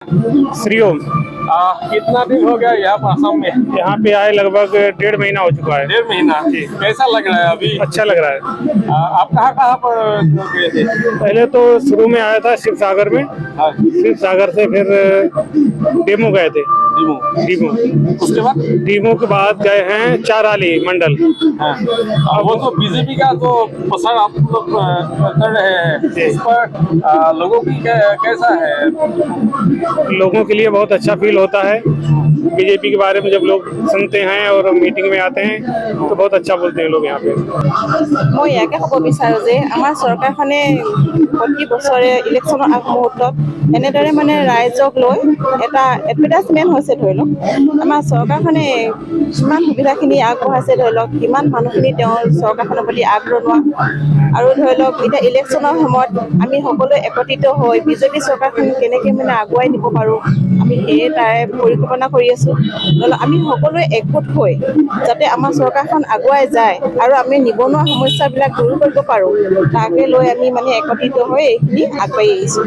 श्रीओम। कितना दिन हो गया यहाँ पर असम में? यहाँ पे आए लगभग 1.5 महीना हो चुका है। 1.5 महीना। जी। कैसा लग रहा है अभी? अच्छा लग रहा है। आप कहाँ कहाँ पर गए थे? पहले तो शुरू में आया था शिव सागर में, हाँ, शिव सागर से फिर डेमो गए थे। दीमू। डीमो उसके बाद? डीमो के बाद गए हैं चाराली मंडल। हाँ। वो तो बीजेपी का जो प्रसार आप लोग कर रहे हैं, इस पर लोगों की कैसा है? लोगों के लिए बहुत अच्छा फील होता है। बीजेपी के बारे में जब लोग सुनते हैं और मीटिंग में आते हैं तो बहुत अच्छा बोलते हैं लोग यहाँ पे। মই ইয়াকে ক'ব বিচাৰোঁ যে আমাৰ চৰকাৰখনে প্ৰতি বছৰে ইলেকশ্যনৰ আগমুহূৰ্তত এনেদৰে মানে ৰাইজক লৈ এটা এডভাৰটাইজমেণ্ট হৈছে। ধৰি লওক আমাৰ চৰকাৰখনে কিমান সুবিধাখিনি আগবঢ়াইছে, ধৰি লওক কিমান মানুহখিনি তেওঁৰ চৰকাৰখনৰ প্ৰতি আগ্ৰহ আৰু ধৰি লওক এতিয়া ইলেকশ্যনৰ সময়ত আমি সকলোৱে একত্ৰিত হৈ বিজেপি চৰকাৰখন কেনেকৈ মানে আগুৱাই নিব পাৰোঁ, আমি সেয়ে তাৰে পৰিকল্পনা কৰি আছোঁ। ধৰি লওক আমি সকলোৱে একগোট হৈ যাতে আমাৰ চৰকাৰখন আগুৱাই যায় আৰু আমি নিবনুৱা সমস্যাবিলাক দূৰ কৰিব পাৰোঁ, তাকে লৈ আমি মানে একত্ৰিত হৈ এইখিনি আগবাঢ়ি আহিছোঁ।